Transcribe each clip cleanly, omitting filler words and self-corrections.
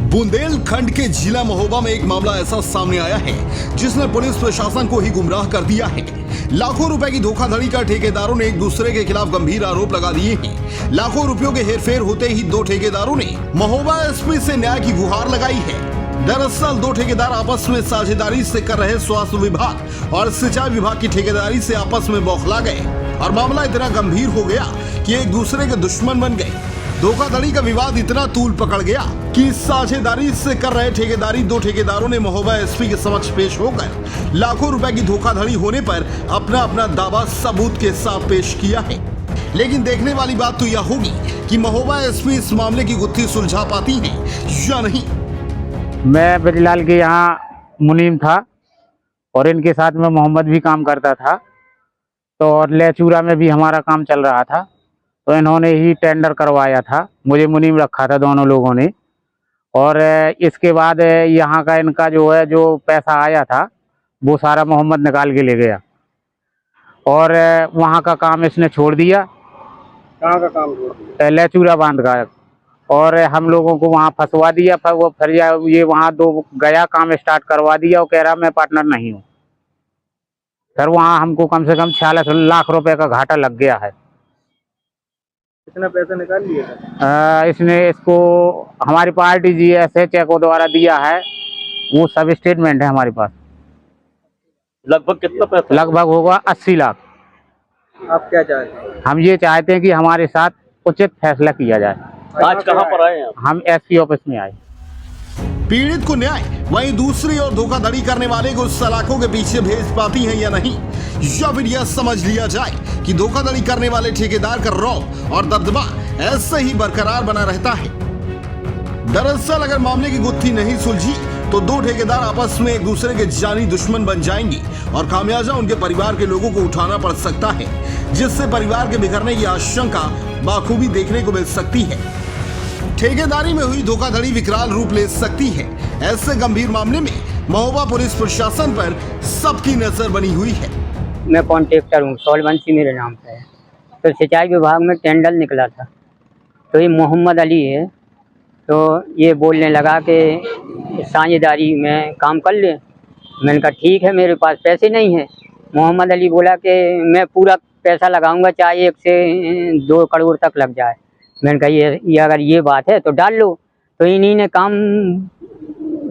बुंदेलखंड के जिला महोबा में एक मामला ऐसा सामने आया है जिसने पुलिस प्रशासन को ही गुमराह कर दिया है। लाखों रुपए की धोखाधड़ी कर ठेकेदारों ने एक दूसरे के खिलाफ गंभीर आरोप लगा दिए हैं। लाखों रुपयों के हेरफेर होते ही दो ठेकेदारों ने महोबा एसपी से न्याय की गुहार लगाई है। दरअसल दो ठेकेदार आपस में साझेदारी से कर रहे स्वास्थ्य विभाग और सिंचाई विभाग की ठेकेदारी से आपस में बौखला गए और मामला इतना गंभीर हो गया कि एक दूसरे के दुश्मन बन गए। धोखाधड़ी का विवाद इतना तूल पकड़ गया कि साझेदारी से कर रहे ठेकेदारी दो ठेकेदारों ने महोबा एसपी के समक्ष पेश होकर लाखों रुपए की धोखाधड़ी होने पर अपना अपना दावा सबूत के साथ पेश किया है। लेकिन देखने वाली बात तो यह होगी कि महोबा एसपी इस मामले की गुत्थी सुलझा पाती है या नहीं। मैं ब्रिजलाल के यहाँ मुनीम था और इनके साथ में मोहम्मद भी काम करता था, तो और लेचूरा में भी हमारा काम चल रहा था। तो इन्होंने ही टेंडर करवाया था, मुझे मुनीम रखा था दोनों लोगों ने। और इसके बाद यहाँ का इनका जो पैसा आया था वो सारा मोहम्मद निकाल के ले गया और वहाँ का काम इसने छोड़ दिया। कहाँ का काम छोड़ दिया? लेचूरा बांध का। और हम लोगों को वहाँ फंसवा दिया। फिर ये वहाँ गया काम स्टार्ट करवा दिया और कह रहा मैं पार्टनर नहीं हूँ। फिर वहाँ हमको कम से कम 46 लाख रुपए का घाटा लग गया है। कितना पैसा निकाल लिया? इसने इसको हमारी पार्टी GSA चेकों द्वारा दिया है, वो सब स्टेटमेंट है हमारे पास। लगभग कितना पैसा? लगभग होगा 80 लाख। आप क्या चाहते हैं? हम ये चाहते हैं कि हमारे साथ उचित फैसला किया जाए। आज कहाँ पर आए हैं? हम SP ऑफिस में आए। पीड़ित को न्याय, वहीं दूसरी ओर धोखाधड़ी करने वाले को सलाखों के पीछे भेज पाती हैं या नहीं, या फिर यह समझ लिया जाए कि धोखाधड़ी करने वाले ठेकेदार का रौब और दबदबा ऐसे ही बरकरार बना रहता है। दरअसल अगर मामले की गुत्थी नहीं सुलझी तो दो ठेकेदार आपस में एक दूसरे के जानी दुश्मन बन जाएंगे और खामियाजा उनके परिवार के लोगों को उठाना पड़ सकता है, जिससे परिवार के बिखरने की आशंका बाखूबी देखने को मिल सकती है। ठेकेदारी में हुई धोखाधड़ी विकराल रूप ले सकती है। ऐसे गंभीर मामले में महोबा पुलिस प्रशासन पर सबकी नजर बनी हुई है। मैं कॉन्ट्रैक्टर हूँ, सोलवंशी मेरे नाम पे है। तो सिंचाई विभाग में टेंडर निकला था, तो ये मोहम्मद अली है, तो ये बोलने लगा कि साझेदारी में काम कर ले। मैंने कहा ठीक है, मेरे पास पैसे नहीं है। मोहम्मद अली बोला कि मैं पूरा पैसा लगाऊंगा, चाहे 1 से 2 करोड़ तक लग जाए। मैंने कहा ये अगर ये बात है तो डाल लो। तो इन्हीं ने काम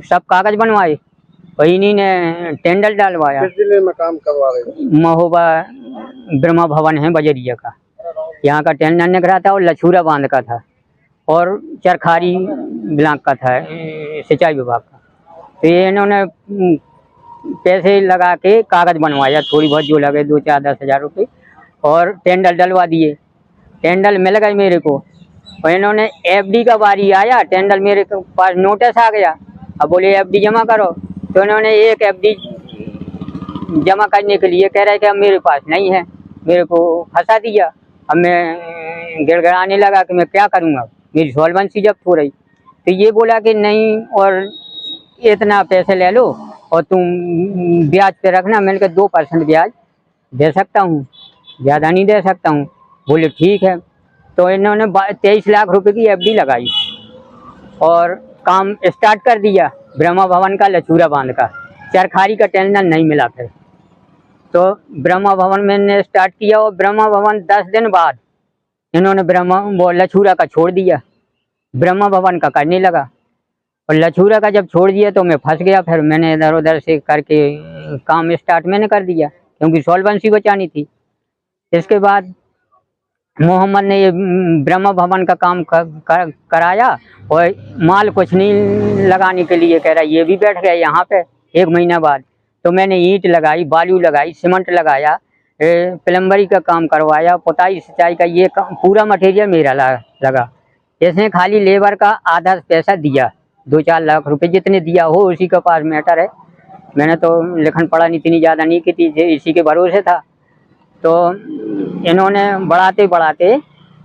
सब कागज बनवाए और इन्हीं ने टेंडर डालवाया। किस जिले में काम करवा रहे हैं? महोबा ब्रह्मा भवन है बजरिया का, यहाँ का टेंडर निकला था और लछूरा बांध का था और चरखारी ब्लॉक का था सिंचाई विभाग का। तो ये इन्होंने पैसे लगा के कागज बनवाया, थोड़ी बहुत जो लगे 2-4-10 हज़ार रुपये, और टेंडर डलवा दिए। टेंडर मिल गए मेरे को और इन्होंने FD का बारी आया, टेंडर मेरे पास नोटिस आ गया। अब बोले FD जमा करो, तो इन्होंने एक FD जमा करने के लिए कह रहे कि अब मेरे पास नहीं है, मेरे को फंसा दिया। अब मैं गिड़गिड़ाने लगा कि मैं क्या करूँगा, मेरी सॉल्वेंसी जब्त हो रही। तो ये बोला कि नहीं, और इतना पैसे ले लो और तुम ब्याज पे रखना। मैंने कहा 2% ब्याज दे सकता हूँ, ज़्यादा नहीं दे सकता हूँ। बोले ठीक है। तो इन्होंने 23 लाख रुपए की FD लगाई और काम स्टार्ट कर दिया ब्रह्मा भवन का, लछूरा बांध का। चरखारी का टेंडर नहीं मिला फिर, तो ब्रह्मा भवन में ने स्टार्ट किया और ब्रह्मा भवन 10 दिन बाद इन्होंने लछूरा का छोड़ दिया, ब्रह्मा भवन का करने लगा। और लछूरा का जब छोड़ दिया तो मैं फंस गया। फिर मैंने इधर उधर से करके काम स्टार्ट मैंने कर दिया, क्योंकि सॉल्वेंसी बचानी थी। इसके बाद मोहम्मद ने ये ब्रह्मा भवन का काम कराया और माल कुछ नहीं लगाने के लिए कह रहा, ये भी बैठ गया यहाँ पे 1 महीना बाद। तो मैंने ईंट लगाई, बालू लगाई, सीमेंट लगाया, प्लम्बरी का काम करवाया, पोताई सिंचाई का, ये पूरा मटेरियल मेरा लगा। इसने खाली लेबर का आधा पैसा दिया, 2-4 लाख रुपए जितने दिया हो उसी के पास मैटर है। मैंने तो लिखन पढ़ा इतनी ज़्यादा नहीं की थी, इसी के भरोसे था। तो इन्होंने बढ़ाते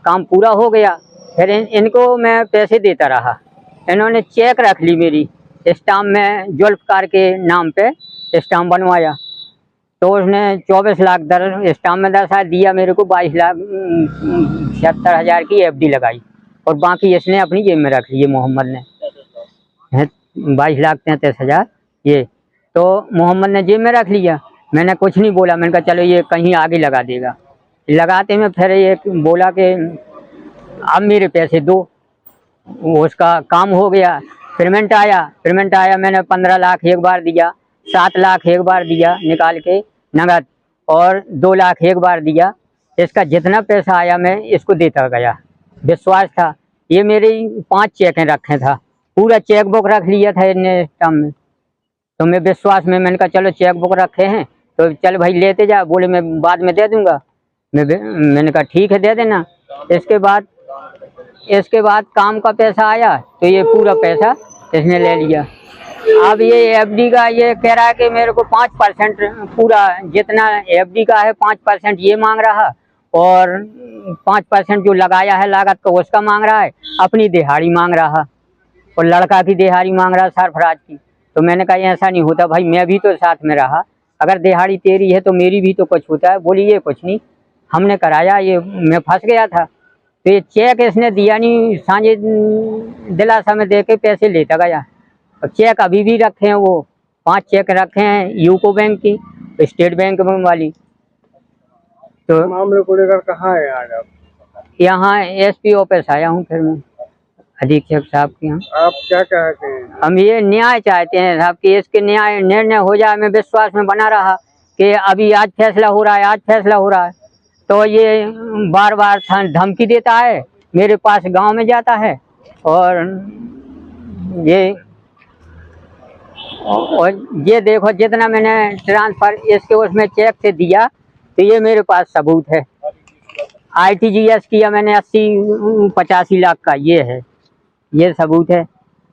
काम पूरा हो गया। फिर इनको मैं पैसे देता रहा। इन्होंने चेक रख ली मेरी, स्टाम्प में जुल्फकार के नाम पे स्टाम्प बनवाया। तो उसने 24 लाख स्टाम्प में दर्शा दिया, मेरे को 22,76,000 की FD लगाई और बाकी इसने अपनी जेब में रख ली, मोहम्मद ने। 22,33,000 ये। तो मोहम्मद ने जेब में रख लिया, मैंने कुछ नहीं बोला, मैंने कहा चलो ये कहीं आगे लगा देगा। लगाते में फिर ये बोला कि अब मेरे पैसे दो, उसका काम हो गया। पेमेंट आया, मैंने 15 लाख एक बार दिया, 7 लाख एक बार दिया निकाल के नगद, और 2 लाख एक बार दिया। इसका जितना पैसा आया मैं इसको देता गया, विश्वास था। ये मेरे 5 चेकें रखे था, पूरा चेक बुक रख लिया था इन्हें टाइम में। तो मैं विश्वास में मैंने कहा चलो चेक बुक रखे हैं तो चल भाई लेते जा, बोले मैं बाद में दे दूंगा। मैंने कहा ठीक है दे देना। इसके बाद काम का पैसा आया तो ये पूरा पैसा इसने ले लिया। अब ये एफडी का ये कह रहा है कि मेरे को 5% पूरा जितना एफडी का है 5% ये मांग रहा, और 5% जो लगाया है लागत को उसका मांग रहा है, अपनी दिहाड़ी मांग रहा, और लड़का की दिहाड़ी मांग रहा सरफराज की। तो मैंने कहा ऐसा नहीं होता भाई, मैं भी तो साथ में रहा, अगर दिहाड़ी तेरी है तो मेरी भी तो कुछ होता है। बोली ये कुछ नहीं, हमने कराया, ये मैं फंस गया था। तो ये चेक इसने दिया नहीं, सांझे दिलासा में दे के पैसे लेता गया। और चेक अभी भी रखे हैं, वो 5 चेक रखे हैं, यूको बैंक की, स्टेट बैंक वाली। तो मामले को लेकर कहाँ है आज आप? यहाँ एसपी ऑफिस आया हूँ, फिर मैं अधीक्षक साहब के यहाँ। आप क्या कहते हैं? हम ये न्याय चाहते हैं साहब कि इसके न्याय निर्णय हो जाए। मैं विश्वास में बना रहा कि अभी आज फैसला हो रहा है, आज फैसला हो रहा है, तो ये बार बार धमकी देता है, मेरे पास गांव में जाता है, और ये देखो जितना मैंने ट्रांसफर इसके उसमें चेक से दिया, तो ये मेरे पास सबूत है। आरटीजीएस किया मैंने 80-85 लाख का, ये है, ये सबूत है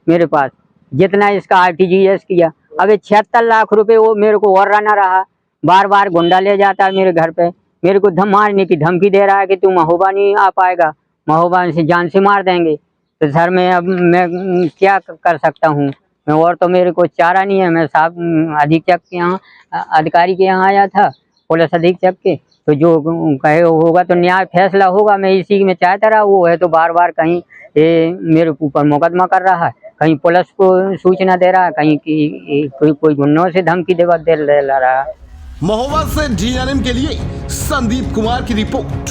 मेरे पास, जितना इसका आरटीजीएस किया। अब 76 लाख रुपए वो मेरे को और रहना रहा, बार बार गुंडा ले जाता है मेरे घर पे, मेरे को मारने की धमकी दे रहा है कि तू महोबा नहीं आ पाएगा, महोबा से जान से मार देंगे। तो सर मैं अब मैं क्या कर सकता हूँ, मैं और तो मेरे को चारा नहीं है। मैं साहब अधीक्षक के यहाँ, अधिकारी के यहाँ आया था, पुलिस अधीक्षक के, तो जो कहे होगा तो न्याय फैसला होगा, मैं इसी में चाहता रहा। वो है तो बार बार कहीं ये मेरे ऊपर मुकदमा कर रहा है, कहीं पुलिस को सूचना दे रहा है, कहीं कोई गुंडों से धमकी दे रहा है। महोबा से DNM के लिए संदीप कुमार की रिपोर्ट।